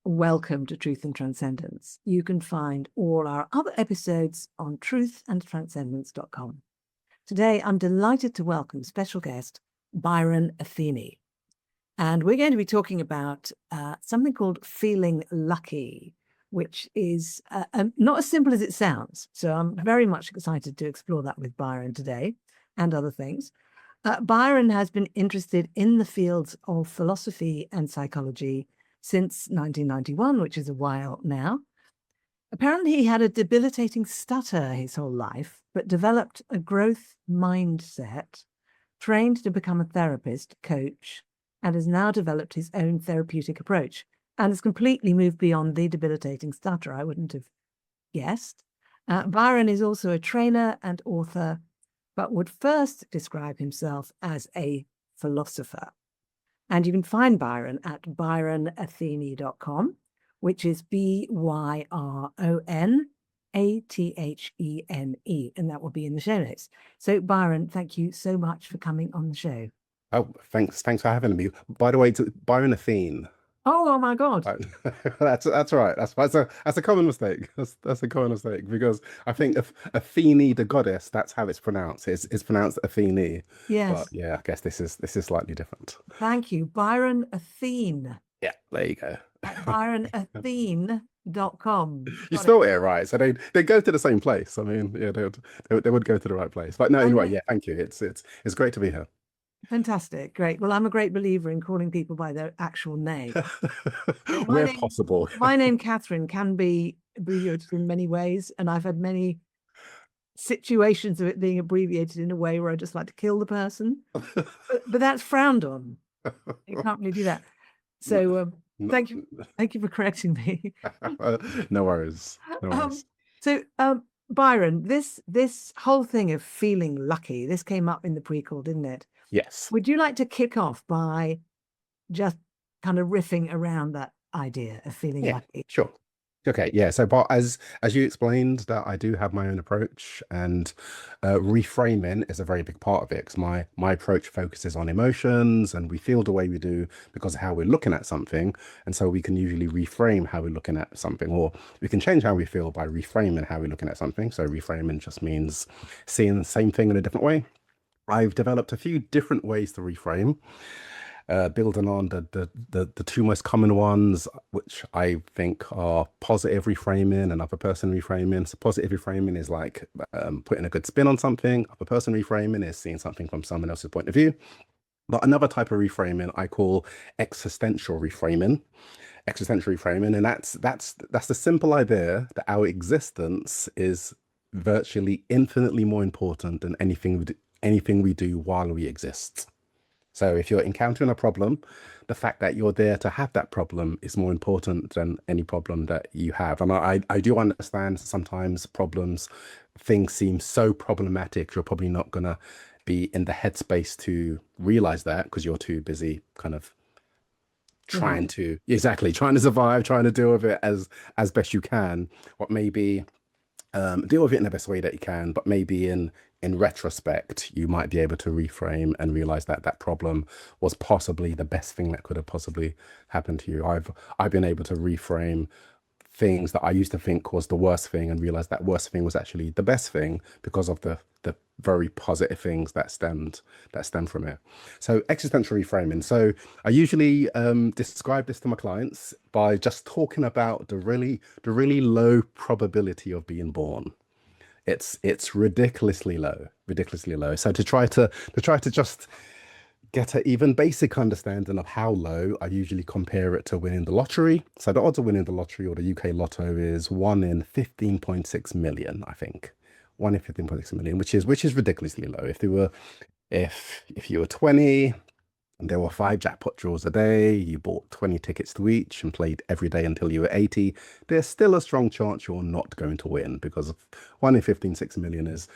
welcome to Truth and Transcendence. You can find all our other episodes on truthandtranscendence.com. Today, I'm delighted to welcome special guest Byron Athene. And we're going to be talking about something called feeling lucky, which is not as simple as it sounds. So I'm very much excited to explore that with Byron today and other things. Byron has been interested in the fields of philosophy and psychology since 1991, which is a while now. Apparently, he had a debilitating stutter his whole life, but developed a growth mindset, trained to become a therapist, coach, and has now developed his own therapeutic approach and has completely moved beyond the debilitating stutter. I wouldn't have guessed. Byron is also a trainer and author, but would first describe himself as a philosopher. And you can find Byron at byronathene.com, which is BYRONATHENE, and that will be in the show notes. So, Byron, thank you so much for coming on the show. Oh, thanks for having me. By the way, to Byron Athene. Oh my God. That's right. That's a common mistake. That's a common mistake because I think Athene, the goddess, that's how it's pronounced. It's pronounced Athene. Yes. But yeah, I guess this is slightly different. Thank you. Byron Athene. Yeah, there you go. byronathene.com. You spelled it right. So they go to the same place. I mean, yeah, they would go to the right place. But no, anyway, yeah, thank you. It's great to be here. Fantastic. Great. Well, I'm a great believer in calling people by their actual name. Where possible. My name, Catherine, can be abbreviated in many ways. And I've had many situations of it being abbreviated in a way where I just like to kill the person. but that's frowned on. You can't really do that. So thank you for correcting me. No worries. So Byron, this whole thing of feeling lucky, this came up in the prequel, didn't it? Yes. Would you like to kick off by just kind of riffing around that idea of feeling lucky? Sure. Okay, yeah. So, but as you explained, that I do have my own approach, and reframing is a very big part of it. Because my approach focuses on emotions, and we feel the way we do because of how we're looking at something, and so we can usually reframe how we're looking at something, or we can change how we feel by reframing how we're looking at something. So, reframing just means seeing the same thing in a different way. I've developed a few different ways to reframe. Building on the two most common ones, which I think are positive reframing and other person reframing. So positive reframing is like putting a good spin on something. Other person reframing is seeing something from someone else's point of view. But another type of reframing I call existential reframing. Existential reframing, and that's the simple idea that our existence is virtually infinitely more important than anything we do while we exist. So if you're encountering a problem, the fact that you're there to have that problem is more important than any problem that you have. And I do understand sometimes things seem so problematic, you're probably not going to be in the headspace to realize that because you're too busy kind of trying to survive, trying to deal with it as best you can. What maybe deal with it in the best way that you can, but maybe in retrospect, you might be able to reframe and realize that that problem was possibly the best thing that could have possibly happened to you. I've been able to reframe things that I used to think was the worst thing and realize that worst thing was actually the best thing because of the very positive things that stemmed from it. So existential reframing. So I usually describe this to my clients by just talking about the really low probability of being born. It's ridiculously low. So to try to just get an even basic understanding of how low, I usually compare it to winning the lottery. So the odds of winning the lottery or the UK lotto is 1 in 15.6 million, I think. 1 in 15.6 million, which is ridiculously low. If you were 20 and there were 5 jackpot draws a day, you bought 20 tickets to each and played every day until you were 80, there's still a strong chance you're not going to win because 1 in 15.6 million is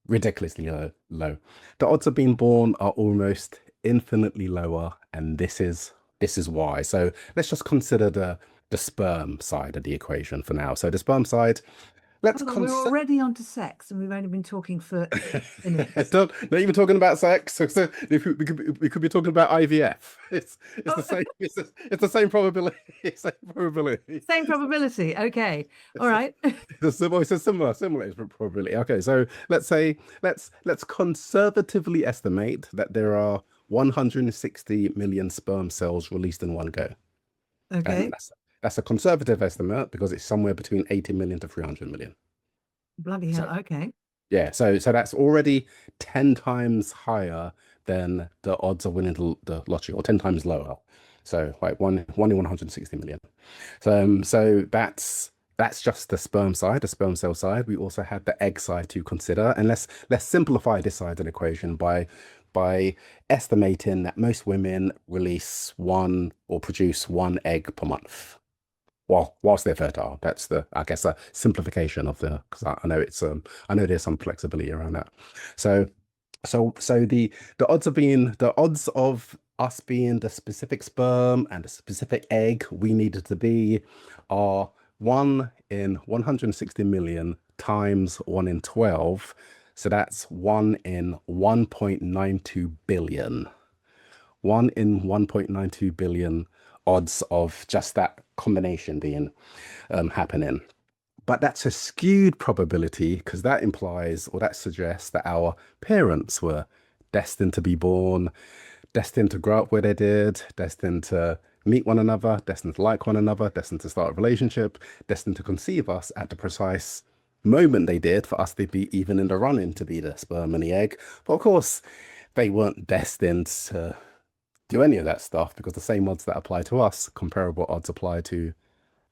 ridiculously low. The odds of being born are almost infinitely lower, and this is why. So let's just consider the sperm side of the equation for now. So the sperm side, let's Hold on, we're already on to sex, and we've only been talking for 8 minutes. not even talking about sex. So we could be talking about IVF. It's the Oh, same. It's the same probability. Same probability. same probability. Okay. All It's a, right. it's a similar probability. Okay, so let's say let's conservatively estimate that there are 160 million sperm cells released in one go, and Okay. that's a conservative estimate because it's somewhere between 80 million to 300 million. Bloody So hell. Okay. yeah, so that's already 10 times higher than the odds of winning the lottery, or 10 times lower. So like one in 160 million. So that's just the sperm side, the sperm cell side. We also had the egg side to consider, and let's simplify this side of the equation by estimating that most women release one or produce one egg per month. Well, whilst they're fertile, that's I guess a simplification of the, because I know I know there's some flexibility around that. So the odds of us being the specific sperm and the specific egg we needed to be are 1 in 160 million times 1 in 12. So that's 1 in 1.92 billion. 1 in 1.92 billion odds of just that combination being happening. But that's a skewed probability because that implies, or that suggests, that our parents were destined to be born, destined to grow up where they did, destined to meet one another, destined to like one another, destined to start a relationship, destined to conceive us at the precise moment they did for us to be even in the running to be the sperm and the egg. But of course, they weren't destined to do any of that stuff because the same odds that apply to us, comparable odds apply to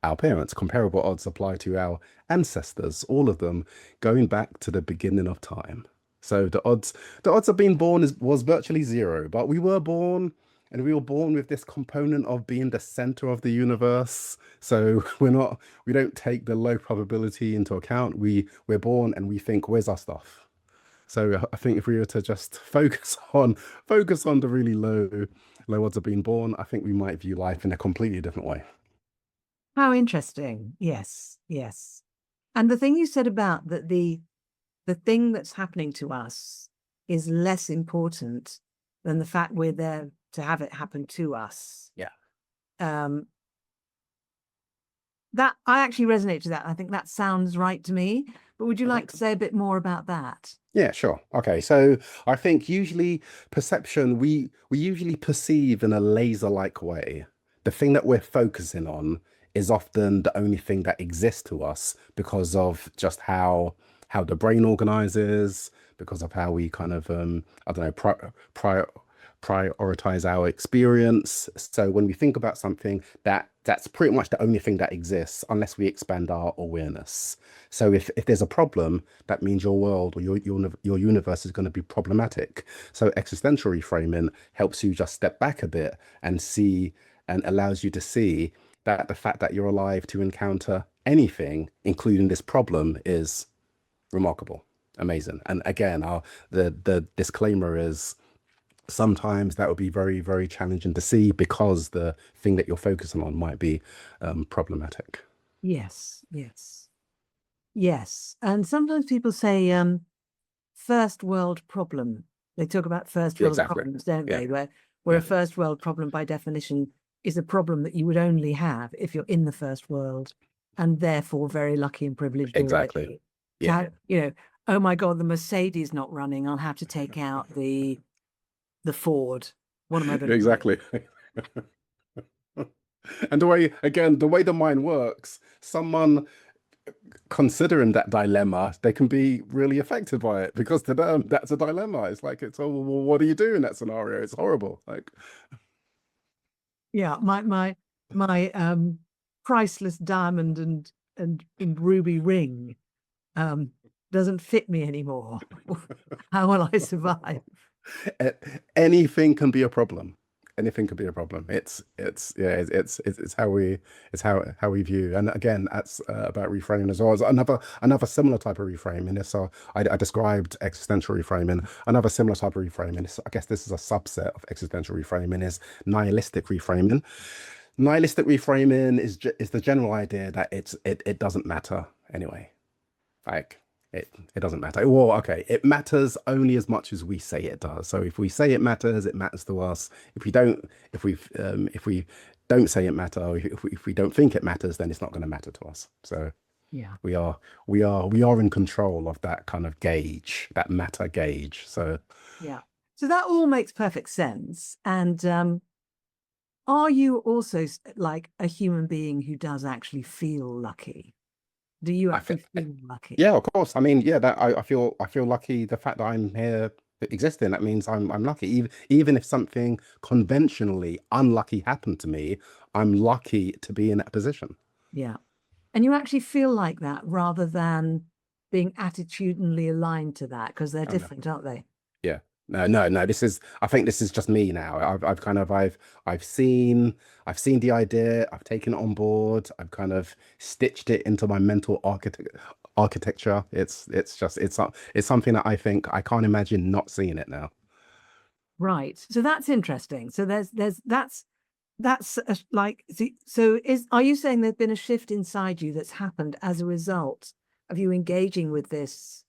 our parents, comparable odds apply to our ancestors, all of them going back to the beginning of time. So the odds of being born was virtually zero, but we were born, and we were born with this component of being the center of the universe. So we don't take the low probability into account. We're born and we think, where's our stuff? So I think if we were to just focus on the really low odds of being born, I think we might view life in a completely different way. How interesting. Yes. Yes. And the thing you said about that the thing that's happening to us is less important than the fact we're there to have it happen to us. Yeah. That I actually resonate to that. I think that sounds right to me. But would you like to say a bit more about that? Yeah, sure. Okay, so I think usually perception, we usually perceive in a laser-like way. The thing that we're focusing on is often the only thing that exists to us because of just how the brain organizes, because of how we kind of I don't know, prioritize our experience. So when we think about something, that's pretty much the only thing that exists unless we expand our awareness. So if there's a problem, that means your world or your universe is going to be problematic. So existential reframing helps you just step back a bit and see, and allows you to see that the fact that you're alive to encounter anything, including this problem, is remarkable, amazing. And again, the disclaimer is sometimes that would be very, very challenging to see because the thing that you're focusing on might be problematic. Yes, yes, yes. And sometimes people say first world problem. They talk about first Yeah, world exactly. problems, don't Yeah, they? Where a yeah, first world problem by definition is a problem that you would only have if you're in the first world and therefore very lucky and privileged exactly. already. To Yeah, oh my God, the Mercedes not running. I'll have to take out the Ford. What am I going to do? exactly. And the way the mind works, someone considering that dilemma, they can be really affected by it because to them, that's a dilemma. It's like, oh, well, what do you do in that scenario? It's horrible. Like, Yeah, my priceless diamond and ruby ring doesn't fit me anymore. How will I survive? anything can be a problem. Anything could be a problem. It's how we view. And again, that's about reframing as well. As another similar type of reframing. So I described existential reframing. Another similar type of reframing. I guess this is a subset of existential reframing. Is nihilistic reframing. Nihilistic reframing is the general idea that it doesn't matter anyway. Like it doesn't matter. Well, okay, it matters only as much as we say it does. So if we say it matters to us. If we don't say it matter, or if we don't think it matters, then it's not going to matter to us. So Yeah. we are we are in control of that kind of gauge, that matter gauge. So Yeah. So that all makes perfect sense. And are you also like a human being who does actually feel lucky? Do you I actually feel, feel lucky? yeah, of course. I mean, yeah, that I feel lucky. The fact that I'm here existing, that means I'm lucky. Even if something conventionally unlucky happened to me, I'm lucky to be in that position. Yeah. And you actually feel like that rather than being attitudinally aligned to that because they're Oh no. different, aren't they? Yeah. No. This is, I think this is just me now. I've kind of, I've seen, I've seen the idea. I've taken it on board. I've kind of stitched it into my mental architecture. It's something that I think I can't imagine not seeing it now. Right. So that's interesting. So that's like so is are you saying there's been a shift inside you that's happened as a result of you engaging with this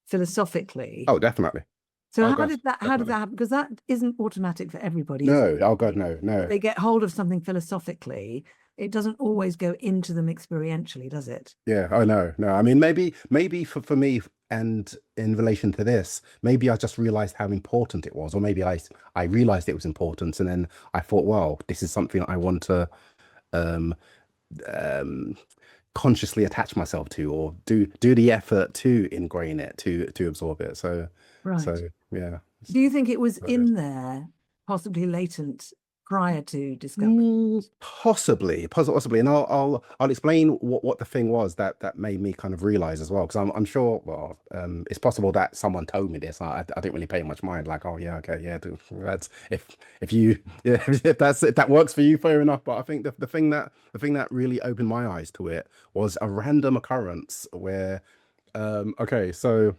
philosophically? Oh, definitely. So Oh God, how did definitely. that happen? Because that isn't automatic for everybody, is it? No. Oh God, no, If no. they get hold of something philosophically, it doesn't always go into them experientially, does it? Yeah. Oh no, no. I mean, maybe for me, and in relation to this, maybe I just realized how important it was, or maybe I realized it was important, and then I thought, well, this is something I want to um um consciously attach myself to, or do the effort to ingrain it, to absorb it. Right. So yeah. Do you think it was in there, possibly latent prior to discovery? Possibly, and I'll explain what the thing was that made me kind of realize as well, because I'm sure, well, it's possible that someone told me this. I didn't really pay much mind, like, oh yeah, okay, yeah, that's if you yeah, if that works for you, fair enough. But I think the thing that really opened my eyes to it was a random occurrence where, okay, so.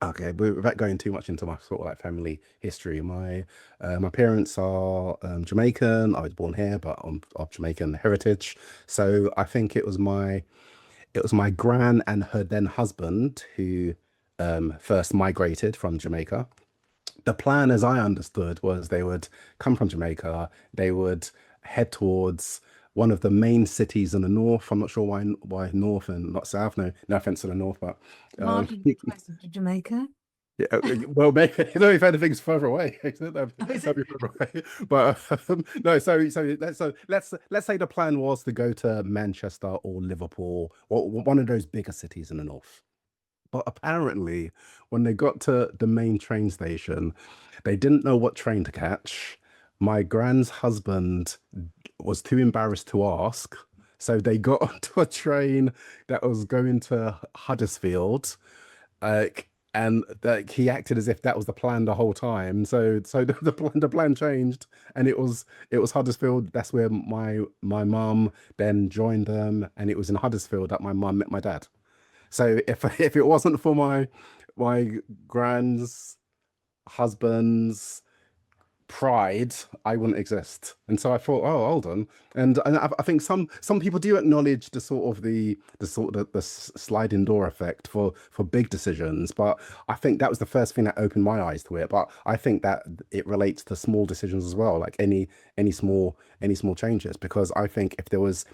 Okay, but without going too much into my sort of like family history, my parents are Jamaican. I was born here, but I'm of Jamaican heritage. So I think it was my gran and her then husband who first migrated from Jamaica. The plan, as I understood, was they would come from Jamaica, they would head towards one of the main cities in the north. I'm not sure why north and not south. No offense to the north, but Marginally closer to Jamaica. yeah, well, maybe no, if anything's further away, that'd Oh, is that'd it? be further away. But no, let's say the plan was to go to Manchester or Liverpool or one of those bigger cities in the north. But apparently, when they got to the main train station, they didn't know what train to catch. My grand's husband was too embarrassed to ask, so they got onto a train that was going to Huddersfield, and that he acted as if that was the plan the whole time. So the plan changed, and it was Huddersfield. That's where my mum then joined them, and it was in Huddersfield that my mum met my dad. So if it wasn't for my grand's husband's pride, I wouldn't exist. And so I thought, oh, hold on. And I think some people do acknowledge the sort of the sliding door effect for big decisions, but I think that was the first thing that opened my eyes to it. But I think that it relates to small decisions as well, like any small changes, because I think if there was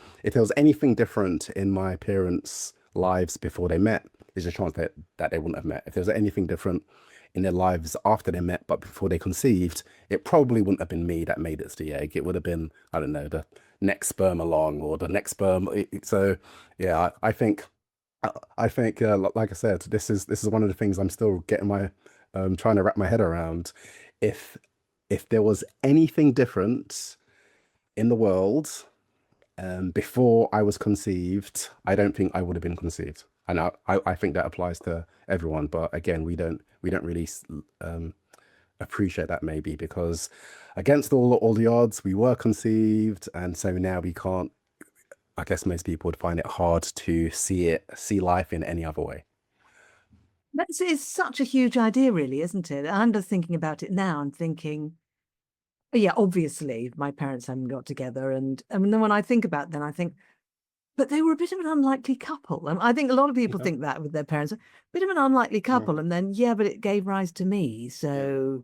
anything different in my parents' lives before they met, there's a chance that they wouldn't have met. If there was anything different in their lives after they met, but before they conceived, it probably wouldn't have been me that made it to the egg. It would have been, I don't know, the next sperm along or the next sperm. So, yeah, I think, like I said, this is one of the things I'm still getting my trying to wrap my head around. If if there was anything different in the world before I was conceived, I don't think I would have been conceived. And I think that applies to everyone. But again, we don't really appreciate that maybe because against all the odds, we were conceived, and so now we can't. I guess most people would find it hard to see life in any other way. That's it's such a huge idea, really, isn't it? I'm just thinking about it now. I'm thinking, oh, yeah, obviously my parents haven't got together, and then when I think about, then I think but they were a bit of an unlikely couple. And I think a lot of people Okay. think that with their parents, a bit of an unlikely Yeah. couple. And then, yeah, but it gave rise to me. Yeah. So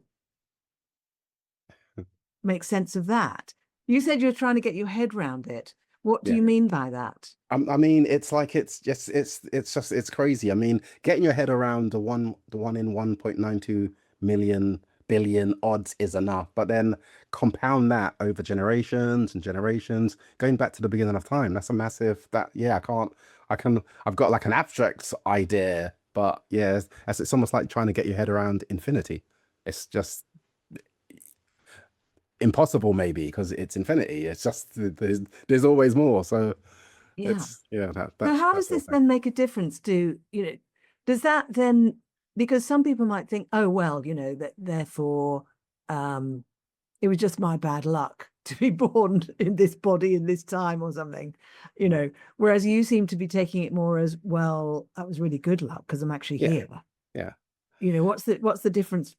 make sense of that. You said you're trying to get your head round it. What do Yeah. you mean by that? I mean, it's like it's crazy. I mean, getting your head around the one in 1.92 million billion odds is enough, but then compound that over generations and generations, going back to the beginning of time. That's a massive that yeah, I've got like an abstract idea, but yeah, it's almost like trying to get your head around infinity. It's just impossible maybe because it's infinity. It's just there's always more. So Yeah. it's yeah, So how that does sort this of thing. then make a difference to, does that then, because some people might think, oh, well, that therefore um, it was just my bad luck to be born in this body in this time or something, whereas you seem to be taking it more as, well, that was really good luck because I'm actually Yeah, here. yeah. What's the difference?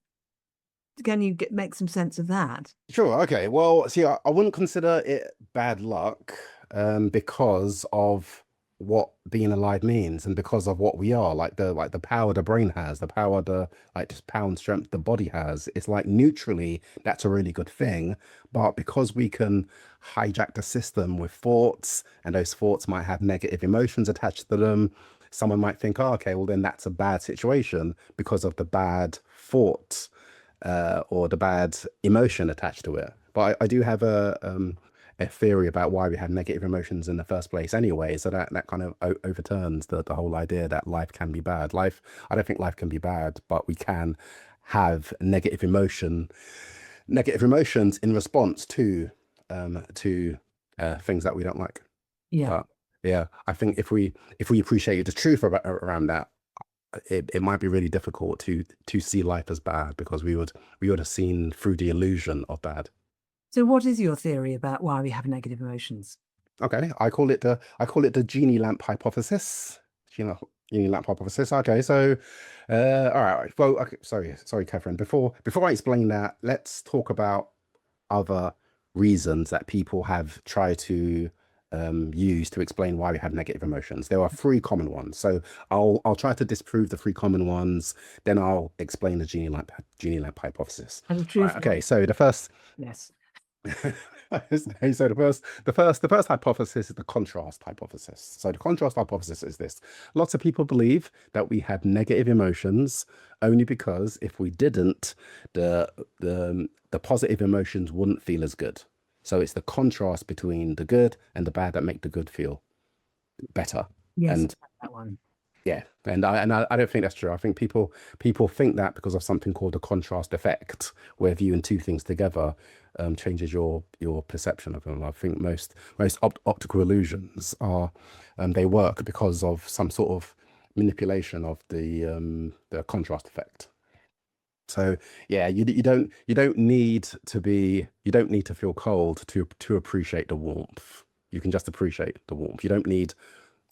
Can you make some sense of that? Sure. Okay. Well, see, I wouldn't consider it bad luck, because of what being alive means and because of what we are, like the power the brain has, the power the like just power and strength the body has. It's like neutrally, that's a really good thing. But because we can hijack the system with thoughts, and those thoughts might have negative emotions attached to them, someone might think, oh, okay, well then that's a bad situation because of the bad thoughts or the bad emotion attached to it. But I do have a theory about why we have negative emotions in the first place anyway. So that kind of overturns the whole idea that life can be bad. I don't think life can be bad, but we can have negative emotions in response to things that we don't like. Yeah. But yeah, I think if we appreciate the truth around that, it might be really difficult to see life as bad because we would have seen through the illusion of bad. So what is your theory about why we have negative emotions? Okay, I call it the Genie Lamp hypothesis. Genie, Genie Lamp hypothesis. Okay, so all right. Well, okay, sorry, Catherine. Before I explain that, let's talk about other reasons that people have tried to use to explain why we have negative emotions. There are three common ones. So I'll try to disprove the three common ones, then I'll explain the Genie Lamp hypothesis. And the All right, truth, okay, so the first yes. so the first hypothesis is the contrast hypothesis. So the contrast hypothesis is this: lots of people believe that we have negative emotions only because if we didn't, the positive emotions wouldn't feel as good. So it's the contrast between the good and the bad that make the good feel better. Yes, And that one. yeah, and I don't think that's true. I think people think that because of something called the contrast effect, where viewing two things together changes your perception of them. I think most optical illusions are they work because of some sort of manipulation of the contrast effect. So yeah, you don't need to feel cold to appreciate the warmth. You can just appreciate the warmth. You don't need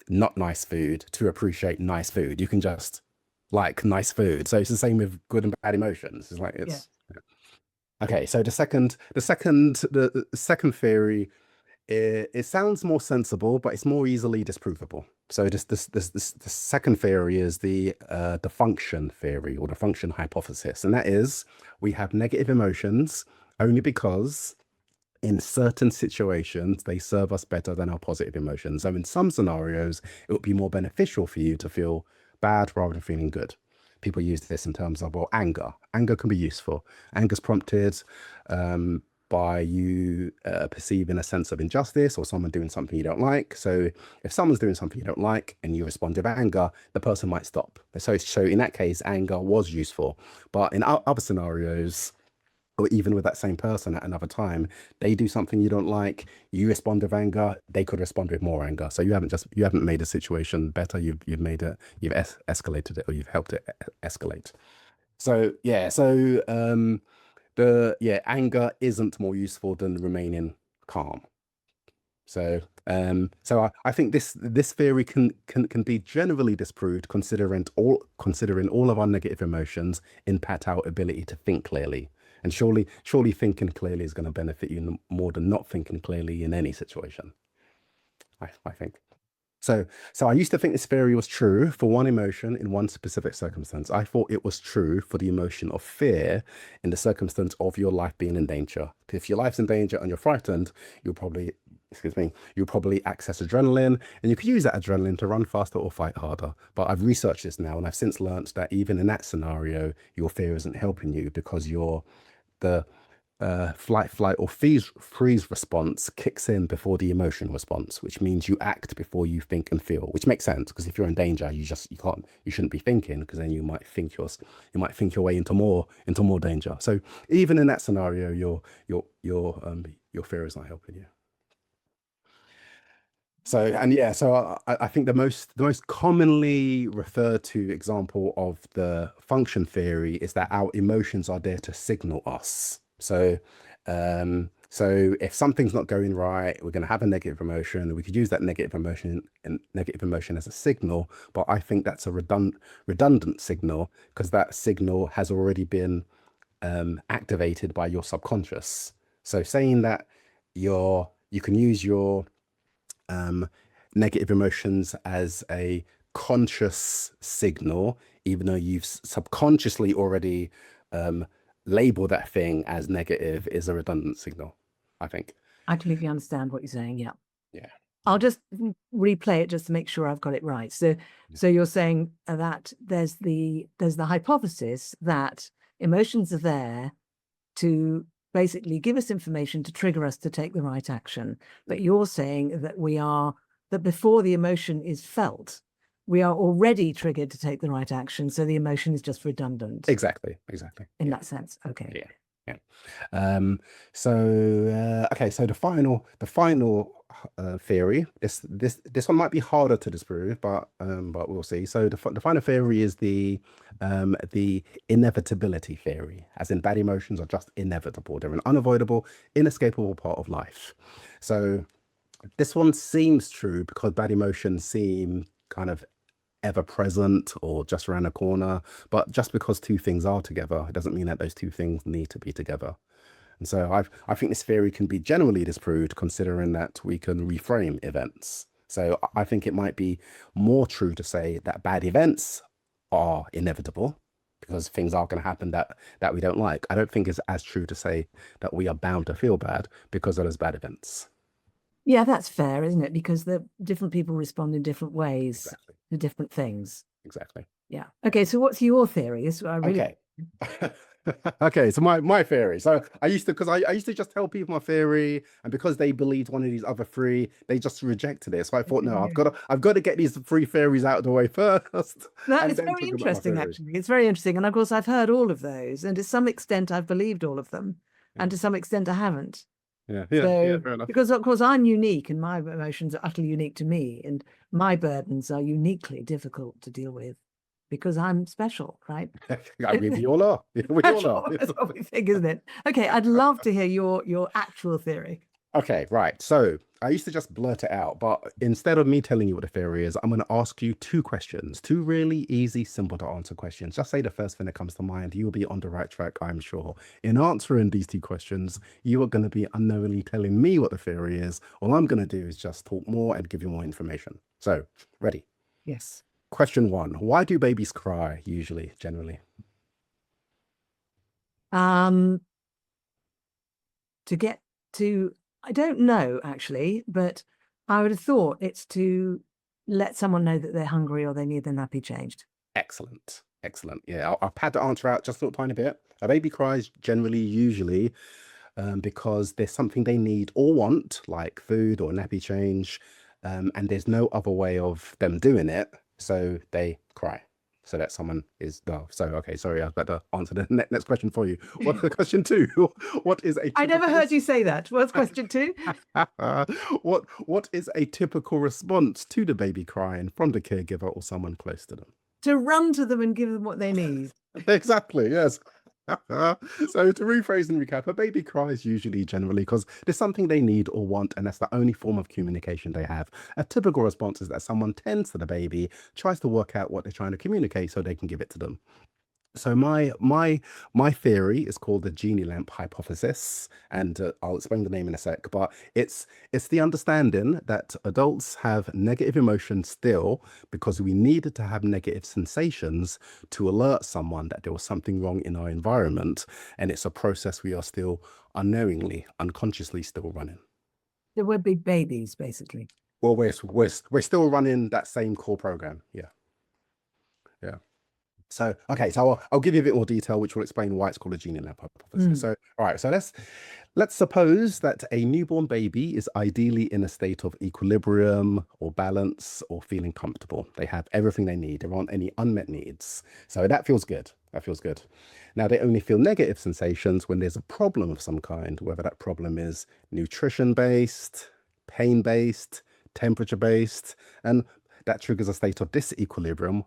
not nice food to appreciate nice food. You can just like nice food. So it's the same with good and bad emotions. It's like Yeah. it's okay. So the second theory, it sounds more sensible, but it's more easily disprovable. So the second theory is the function theory or the function hypothesis, and that is we have negative emotions only because in certain situations, they serve us better than our positive emotions. So in some scenarios, it would be more beneficial for you to feel bad rather than feeling good. People use this in terms of, well, anger. Anger can be useful. Anger's prompted by you perceiving a sense of injustice or someone doing something you don't like. So if someone's doing something you don't like and you respond with anger, the person might stop. So in that case, anger was useful. But in other scenarios, or even with that same person at another time, they do something you don't like, you respond with anger, they could respond with more anger. So you haven't made a situation better, you've made it, you've escalated it, or you've helped it escalate. So yeah, so the yeah, anger isn't more useful than remaining calm. So I think this theory can be generally disproved considering all of our negative emotions impact our ability to think clearly. And surely thinking clearly is going to benefit you more than not thinking clearly in any situation. I think. So, so I used to think this theory was true for one emotion in one specific circumstance. I thought it was true for the emotion of fear in the circumstance of your life being in danger. If your life's in danger and you're frightened, you'll probably, excuse me, you'll probably access adrenaline, and you could use that adrenaline to run faster or fight harder. But I've researched this now, and I've since learned that even in that scenario, your fear isn't helping you because the flight, or freeze response kicks in before the emotion response, which means you act before you think and feel, which makes sense because if you're in danger, you shouldn't be thinking because then you might think your way into more danger. So even in that scenario, your fear is not helping you. So, and yeah, so I think the most commonly referred to example of the function theory is that our emotions are there to signal us. So if something's not going right, we're going to have a negative emotion. We could use that negative emotion as a signal, but I think that's a redundant signal because that signal has already been activated by your subconscious. So saying that you can use your negative emotions as a conscious signal, even though you've subconsciously already labeled that thing as negative, is a redundant signal, I think. I completely understand what you're saying. Yeah. Yeah. I'll just replay it just to make sure I've got it right. So you're saying that there's the hypothesis that emotions are there to basically give us information to trigger us to take the right action. But you're saying that that before the emotion is felt, we are already triggered to take the right action. So the emotion is just redundant. Exactly. In that sense. Okay. Yeah. Okay, so the final theory, this one might be harder to disprove, but we'll see. So the final theory is the inevitability theory, as in bad emotions are just inevitable. They're an unavoidable, inescapable part of life. So this one seems true because bad emotions seem kind of ever present or just around a corner. But just because two things are together, it doesn't mean that those two things need to be together. And so I think this theory can be generally disproved considering that we can reframe events. So I think it might be more true to say that bad events are inevitable because things are going to happen that we don't like. I don't think it's as true to say that we are bound to feel bad because of those bad events. Yeah, that's fair, isn't it? Because the different people respond in different ways Exactly. to different things. Exactly. Yeah. Okay. So what's your theory? This I really. Okay. Okay, so my theory. So I used to, because I used to just tell people my theory, and because they believed one of these other three, they just rejected it. So I thought, no, I've got to get these three theories out of the way first. That and is then very talk about my interesting, theory. actually. It's very interesting. And of course, I've heard all of those. And to some extent, I've believed all of them. And to some extent, I haven't. Yeah, So, fair enough. because of course I'm unique and my emotions are utterly unique to me, and my burdens are uniquely difficult to deal with because I'm special, right? Yeah, we all are. We all are. That's what we think, isn't it? Okay, I'd love to hear your actual theory. Okay, right. So I used to just blurt it out, but instead of me telling you what the theory is, I'm going to ask you two questions, two really easy, simple to answer questions. Just say the first thing that comes to mind. You'll be on the right track, I'm sure. In answering these two questions, you are going to be unknowingly telling me what the theory is. All I'm going to do is just talk more and give you more information. So, ready? Yes. Question one. Why do babies cry usually, generally? To get to, I don't know actually, but I would have thought it's to let someone know that they're hungry or they need their nappy changed. Excellent. Excellent. Yeah, I'll pad the answer out just a little tiny bit. A baby cries generally, usually, because there's something they need or want, like food or nappy change, and there's no other way of them doing it, so they cry. So that someone is well. So okay, sorry, I've got to answer the next question for you. What's the question two? What is a I never typical heard you say that. What's question two? what is a typical response to the baby crying from the caregiver or someone close to them? To run to them and give them what they need. Exactly, yes. So to rephrase and recap, a baby cries usually generally because there's something they need or want, and that's the only form of communication they have. A typical response is that someone tends to the baby, tries to work out what they're trying to communicate so they can give it to them. So my theory is called the Genie Lamp hypothesis, and I'll explain the name in a sec. But it's the understanding that adults have negative emotions still because we needed to have negative sensations to alert someone that there was something wrong in our environment, and it's a process we are still unknowingly, unconsciously still running. So we're big babies, basically. Well, we're still running that same core program. Yeah, yeah. So, okay, so I'll give you a bit more detail, which will explain why it's called a Genie Lamp hypothesis. Mm. So, all right, so let's suppose that a newborn baby is ideally in a state of equilibrium or balance or feeling comfortable. They have everything they need. There aren't any unmet needs. So that feels good. That feels good. Now, they only feel negative sensations when there's a problem of some kind, whether that problem is nutrition based, pain based, temperature based, and that triggers a state of disequilibrium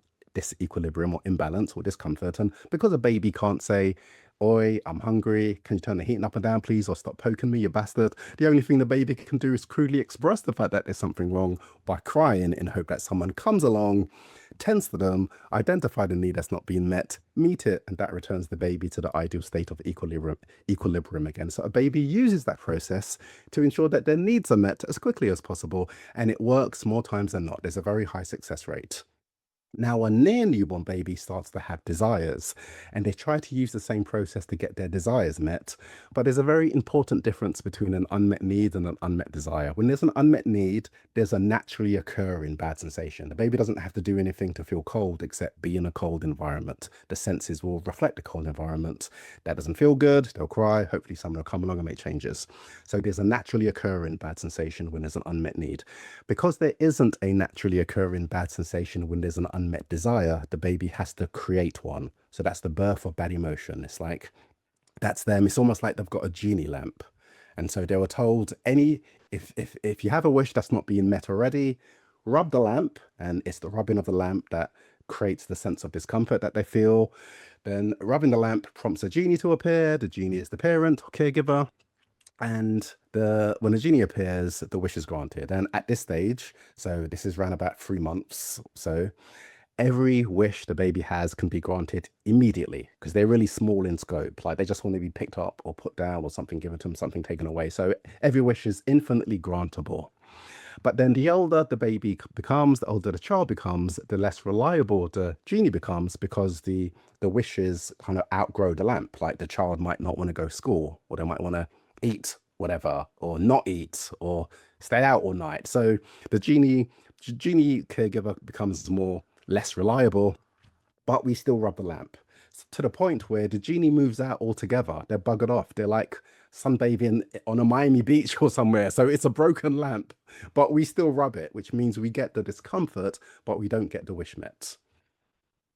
or imbalance or discomfort. And because a baby can't say, "Oi, I'm hungry. Can you turn the heating up and down, please? Or stop poking me, you bastard." The only thing the baby can do is crudely express the fact that there's something wrong by crying in hope that someone comes along, tends to them, identify the need that's not being met, meet it, and that returns the baby to the ideal state of equilibrium again. So a baby uses that process to ensure that their needs are met as quickly as possible, and it works more times than not. There's a very high success rate. Now, a near newborn baby starts to have desires, and they try to use the same process to get their desires met. But there's a very important difference between an unmet need and an unmet desire. When there's an unmet need, there's a naturally occurring bad sensation. The baby doesn't have to do anything to feel cold except be in a cold environment. The senses will reflect the cold environment. That doesn't feel good, they'll cry. Hopefully, someone will come along and make changes. So there's a naturally occurring bad sensation when there's an unmet need. Because there isn't a naturally occurring bad sensation when there's an unmet desire, the baby has to create one. So that's the birth of bad emotion. It's like that's them. It's almost like they've got a genie lamp. And so they were told if you have a wish that's not being met already, rub the lamp, and it's the rubbing of the lamp that creates the sense of discomfort that they feel. Then rubbing the lamp prompts a genie to appear. The genie is the parent or caregiver, and when the genie appears, the wish is granted. And at this stage, so this is around about 3 months, so every wish the baby has can be granted immediately because they're really small in scope. Like they just want to be picked up or put down or something given to them, something taken away. So every wish is infinitely grantable. But then the older the baby becomes, the older the child becomes, the less reliable the genie becomes because the wishes kind of outgrow the lamp. Like the child might not want to go to school, or they might want to eat whatever, or not eat, or stay out all night. So the genie caregiver becomes more less reliable, but we still rub the lamp to the point where the genie moves out altogether. They're buggered off. They're like sunbathing on a Miami beach or somewhere. So it's a broken lamp, but we still rub it, which means we get the discomfort, but we don't get the wish met.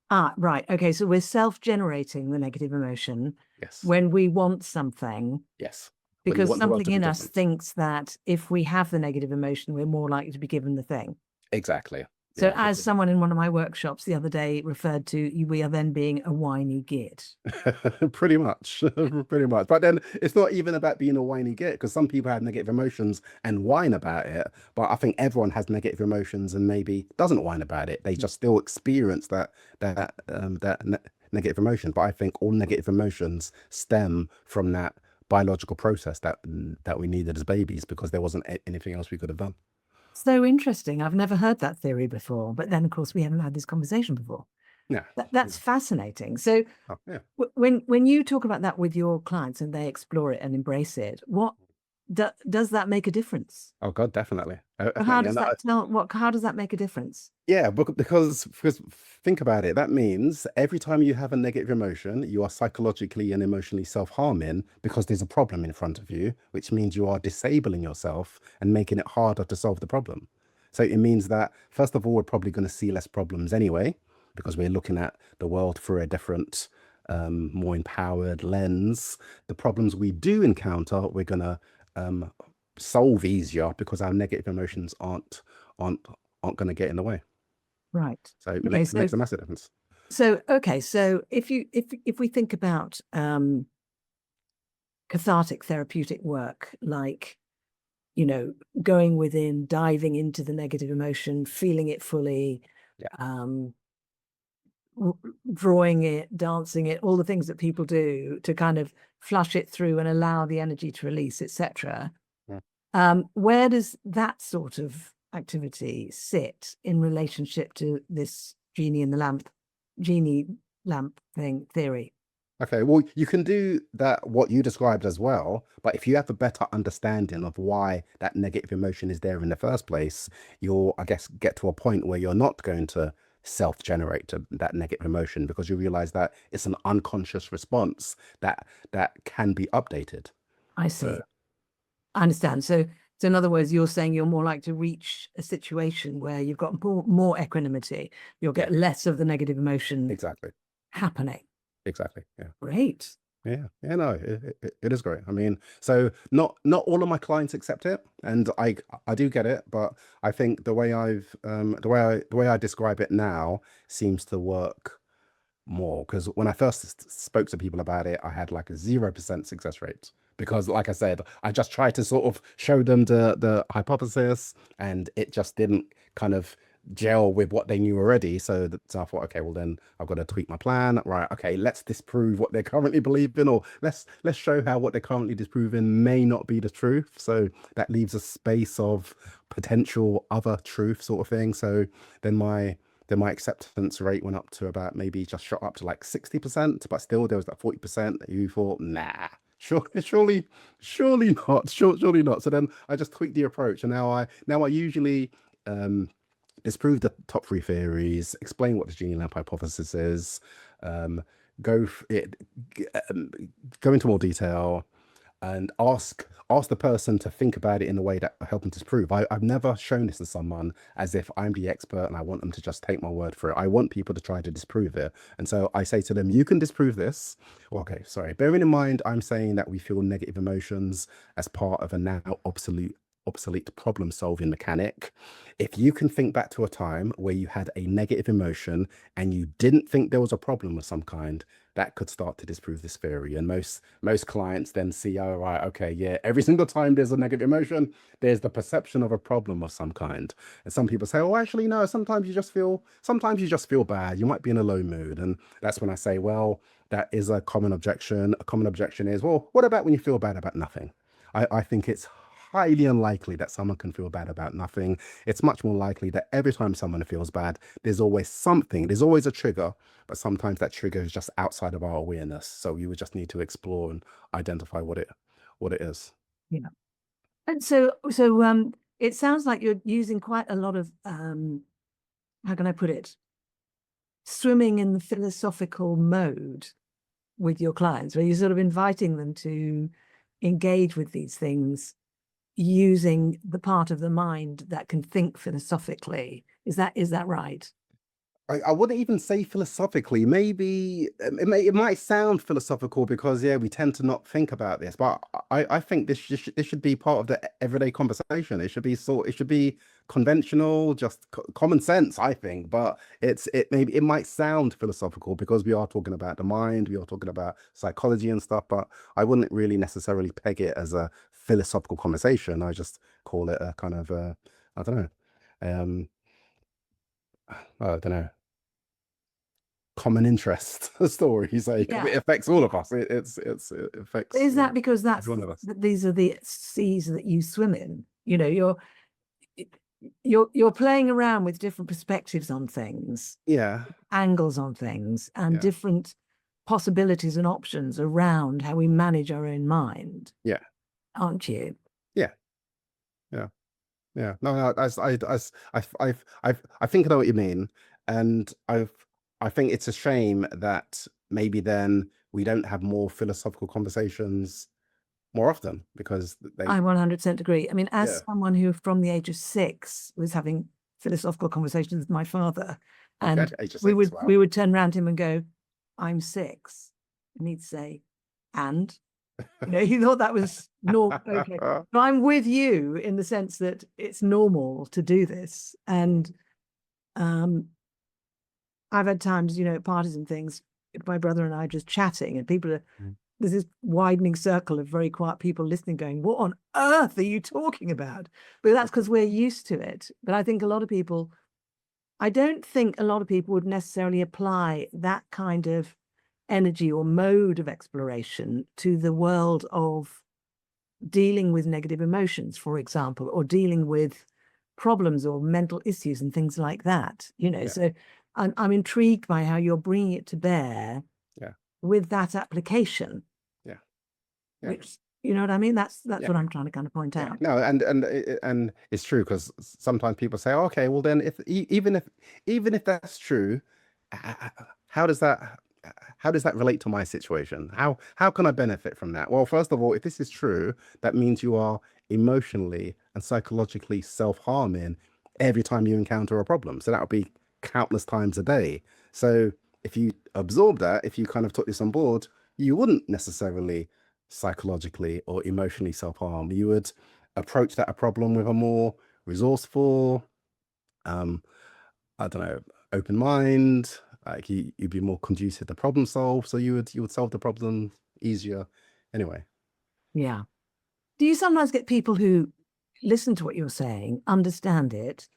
Ah, right. Okay. So we're self-generating the negative emotion Yes. when we want something, Yes. When you because want the world something to be in us different. thinks that if we have the negative emotion, we're more likely to be given the thing. Exactly. So Yeah. as someone in one of my workshops the other day referred to, we are then being a whiny git. Pretty much. Pretty much. But then it's not even about being a whiny git because some people have negative emotions and whine about it. But I think everyone has negative emotions and maybe doesn't whine about it. They just still experience that negative emotion. But I think all negative emotions stem from that biological process that we needed as babies because there wasn't anything else we could have done. So interesting. I've never heard that theory before, but then of course we haven't had this conversation before. Yeah. That's fascinating. So Oh, yeah. when you talk about that with your clients and they explore it and embrace it, what does that make a difference? Oh God, definitely. How Definitely. does And that tell what how does that make a difference? yeah, because think about it. That means every time you have a negative emotion, you are psychologically and emotionally self-harming because there's a problem in front of you, which means you are disabling yourself and making it harder to solve the problem. So it means that first of all, we're probably going to see less problems anyway, because we're looking at the world through a different, more empowered lens. The problems we do encounter, we're gonna um, solve easier because our negative emotions aren't aren't going to get in the way. Right. So it Okay. makes a massive difference. So if we think about cathartic therapeutic work, like, going within, diving into the negative emotion, feeling it fully, Yeah. um, drawing it, dancing it, all the things that people do to kind of flush it through and allow the energy to release, etc. Where does that sort of activity sit in relationship to this genie lamp thing theory? Okay, well, you can do that, what you described as well, but if you have a better understanding of why that negative emotion is there in the first place, you'll, I guess, get to a point where you're not going to self-generate that negative emotion because you realize that it's an unconscious response that can be updated. I see. I understand. So in other words, you're saying you're more likely to reach a situation where you've got more equanimity. You'll get less of the negative emotion Exactly. happening. Exactly. Yeah. Great. Yeah, no, it is great. I mean, so not all of my clients accept it, and I do get it, but I think the way I describe it now seems to work more because when I first spoke to people about it, I had like a 0% success rate because, like I said, I just tried to sort of show them the hypothesis, and it just didn't kind of gel with what they knew already. So I thought, okay, well then I've got to tweak my plan. Right, okay, let's disprove what they're currently believing, or let's show how what they're currently disproving may not be the truth. So that leaves a space of potential other truth sort of thing. So then my acceptance rate went up to about, maybe just shot up to like 60%, but still there was that 40% that you thought, nah, surely not, surely not. So then I just tweaked the approach, and now I usually disprove the top three theories, explain what the Genie Lamp hypothesis is, um, go it, go into more detail, and ask the person to think about it in a way that will help them disprove. I've never shown this to someone as if I'm the expert and I want them to just take my word for it. I want people to try to disprove it. And so I say to them, you can disprove this. Well, okay, sorry. Bearing in mind, I'm saying that we feel negative emotions as part of a now obsolete problem solving mechanic. If you can think back to a time where you had a negative emotion and you didn't think there was a problem of some kind, that could start to disprove this theory. And most clients then see, oh right, okay, yeah, every single time there's a negative emotion, there's the perception of a problem of some kind. And some people say, oh, actually no, sometimes you just feel bad, you might be in a low mood. And that's when I say, well, that is a common objection. A common objection is, well, what about when you feel bad about nothing? I think it's highly unlikely that someone can feel bad about nothing. It's much more likely that every time someone feels bad, there's always something, there's always a trigger, but sometimes that trigger is just outside of our awareness. So you would just need to explore and identify what it is. Yeah. And so it sounds like you're using quite a lot of how can I put it? Swimming in the philosophical mode with your clients, where you're sort of inviting them to engage with these things using the part of the mind that can think philosophically. Is that right? I wouldn't even say philosophically. Maybe it might sound philosophical because yeah, we tend to not think about this. But I think this should be part of the everyday conversation. It should be conventional, just common sense, I think. But it might sound philosophical because we are talking about the mind, we are talking about psychology and stuff. But I wouldn't really necessarily peg it as a philosophical conversation. I just call it a kind of I don't know. Um, I don't know, common interest stories. Like it affects all of us. It affects Is that because every one of us. these are the seas that you swim in? You know, you're playing around with different perspectives on things, Yeah, angles on things, and yeah, different possibilities and options around how we manage our own mind, yeah, aren't you? yeah, yeah, yeah. No, I think I know what you mean, and I think it's a shame that maybe then we don't have more philosophical conversations more often because they. I 100% agree. I mean, Yeah. as someone who from the age of 6 was having philosophical conversations with my father, Okay, and age of we 6. would Wow. we would turn around to him and go, "I'm 6," and he'd say, "And?" He thought that was normal. Okay, but I'm with you in the sense that it's normal to do this, and um, I've had times, at parties and things, my brother and I just chatting, and people are there's this widening circle of very quiet people listening, going, "What on earth are you talking about?" But that's because we're used to it. But I think a lot of people I don't think a lot of people would necessarily apply that kind of energy or mode of exploration to the world of dealing with negative emotions, for example, or dealing with problems or mental issues and things like that. Yeah, So I'm intrigued by how you're bringing it to bear yeah, with that application, yeah, yeah, which, you know what I mean? That's yeah. what I'm trying to kind of point Yeah, out. no, and it's true because sometimes people say, okay, well then, even if that's true, how does that relate to my situation? How can I benefit from that? Well, first of all, if this is true, that means you are emotionally and psychologically self-harming every time you encounter a problem. So that would be countless times a day. So if you absorb that, if you kind of took this on board, you wouldn't necessarily psychologically or emotionally self-harm. You would approach that a problem with a more resourceful, um, I don't know, open mind. Like you'd be more conducive to problem solve, so you would solve the problem easier. Anyway, Yeah. Do you sometimes get people who listen to what you're saying, understand it,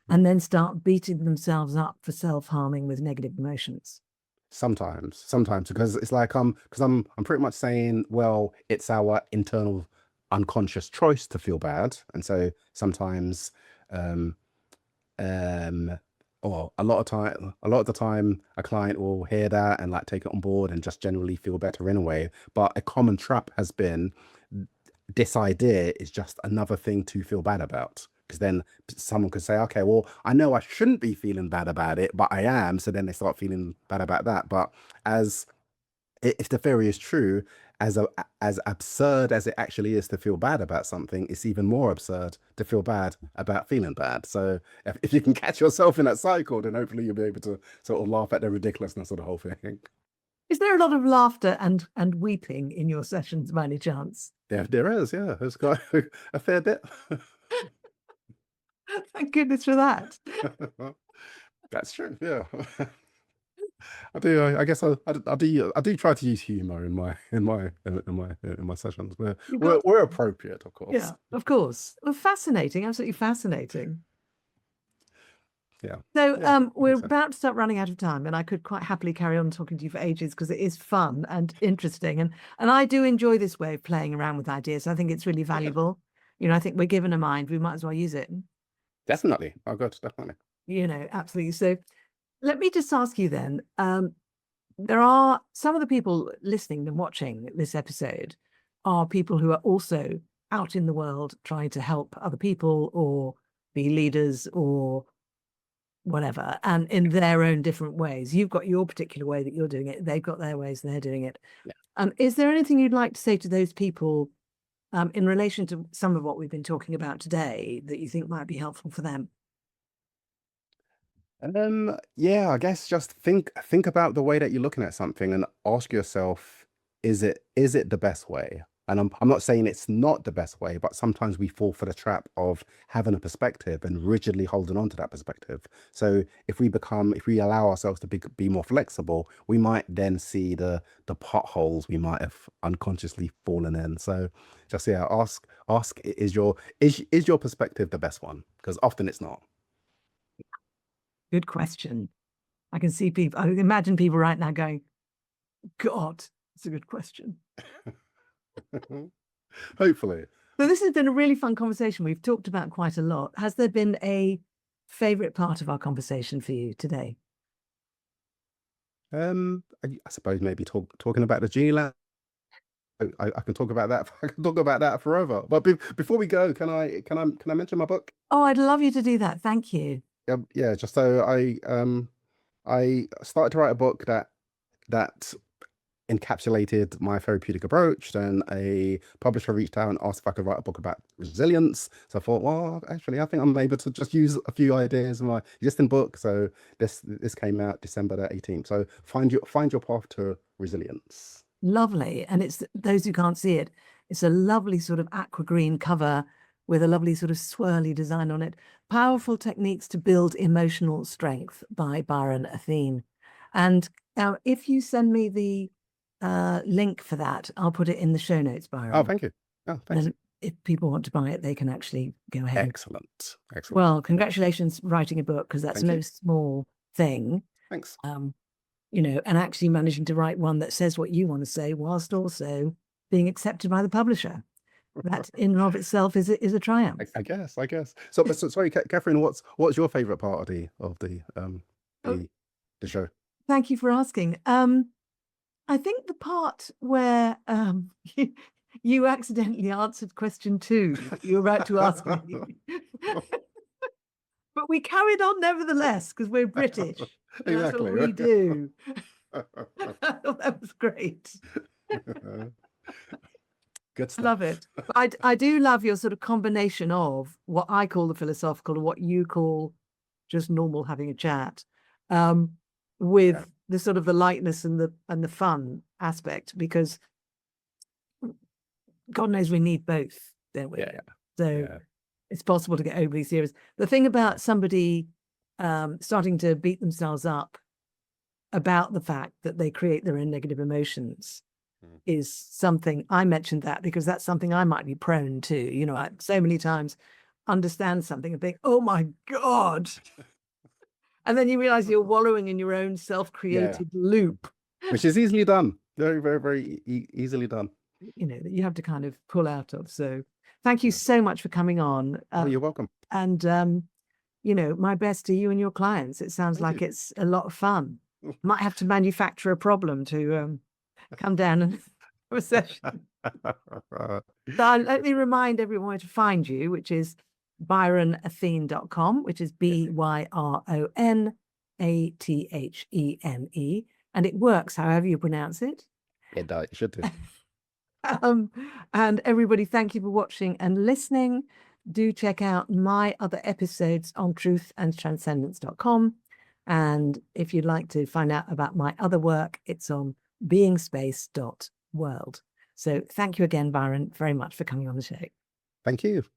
and then start beating themselves up for self-harming with negative emotions? sometimes because it's like because I'm pretty much saying, well, it's our internal unconscious choice to feel bad, and so sometimes um um or a lot of the time a client will hear that and like take it on board and just generally feel better in a way. But a common trap has been this idea is just another thing to feel bad about, because then someone could say, okay, well, I know I shouldn't be feeling bad about it, but I am. So then they start feeling bad about that. But as if the theory is true, as absurd as it actually is to feel bad about something, it's even more absurd to feel bad about feeling bad. So if you can catch yourself in that cycle, then hopefully you'll be able to sort of laugh at the ridiculousness of the whole thing. Is there a lot of laughter and weeping in your sessions by any chance? There is, yeah, there's got a fair bit. Thank goodness for that. That's true, yeah. I do. I guess I do try to use humor in my sessions. We're You've we're, got, we're appropriate, of course. yeah, of course. Well, fascinating, absolutely fascinating. Yeah, So yeah, I we're think so. about to start running out of time, and I could quite happily carry on talking to you for ages because it is fun and interesting, and I do enjoy this way of playing around with ideas. I think it's really Okay, valuable. I think we're given a mind, we might as well use it. definitely. Oh, good, definitely. Absolutely. So let me just ask you then. There are some of the people listening and watching this episode are people who are also out in the world trying to help other people or be leaders or whatever, and in their own different ways. You've got your particular way that you're doing it. They've got their ways and they're doing it. Yeah. Is there anything you'd like to say to those people in relation to some of what we've been talking about today that you think might be helpful for them? Yeah, I guess just think about the way that you're looking at something and ask yourself, is it the best way? And I'm not saying it's not the best way, but sometimes we fall for the trap of having a perspective and rigidly holding on to that perspective. So if we allow ourselves to be more flexible, we might then see the potholes we might have unconsciously fallen in. So just yeah, ask is your perspective the best one? Because often it's not. Good question. I can see people, I imagine people right now going, God, it's a good question. Hopefully. So this has been a really fun conversation. We've talked about quite a lot. Has there been a favorite part of our conversation for you today? I suppose maybe talking about the Genie Lamp. I can talk about that. I can talk about that forever. But before we go, can I mention my book? Oh, I'd love you to do that. Thank you. Yeah. Just so I started to write a book that encapsulated my therapeutic approach. Then a publisher reached out and asked if I could write a book about resilience. So I thought, well, actually, I think I'm able to just use a few ideas in my existing book. So this came out December the 18th. So find your path to resilience. Lovely. And it's those who can't see it, it's a lovely sort of aqua green cover with a lovely sort of swirly design on it. Powerful Techniques to Build Emotional Strength by Byron Athene. And now, if you send me the link for that, I'll put it in the show notes, Oh, Byron. thank you. Oh, thanks. And if people want to buy it, they can actually go ahead. Excellent. Excellent. Well, congratulations writing a book, because that's Thank no you. small thing. Thanks. You know, and actually managing to write one that says what you want to say, whilst also being accepted by the publisher. That in and of itself is a triumph. I guess. So sorry, Catherine, what's your favorite part of the show? Thank you for asking. I think the part where you accidentally answered question 2 that you were about to ask me. But we carried on nevertheless, because we're British. And that's what we do. That was great. Good stuff. Love it. But I do love your sort of combination of what I call the philosophical and what you call just normal having a chat, with the sort of the lightness and the fun aspect, because God knows we need both, don't we? So it's possible to get overly serious. The thing about somebody starting to beat themselves up about the fact that they create their own negative emotions is something, I mentioned that because that's something I might be prone to. You know, I so many times understand something and think, oh my God. And then you realize you're wallowing in your own self-created loop. Which is easily done. Very, very, very easily done. You know, that you have to kind of pull out of. So thank you so much for coming on. Oh, you're welcome. And, you know, my best to you and your clients. It sounds like it's a lot of fun. Might have to manufacture a problem to come down and have a session. So let me remind everyone where to find you, which is byronathene.com, which is BYRONATHENE. And it works however you pronounce it. It does. It should do. And everybody, thank you for watching and listening. Do check out my other episodes on truthandtranscendence.com. And if you'd like to find out about my other work, it's on beingspace.world. So thank you again, Byron, very much for coming on the show. Thank you.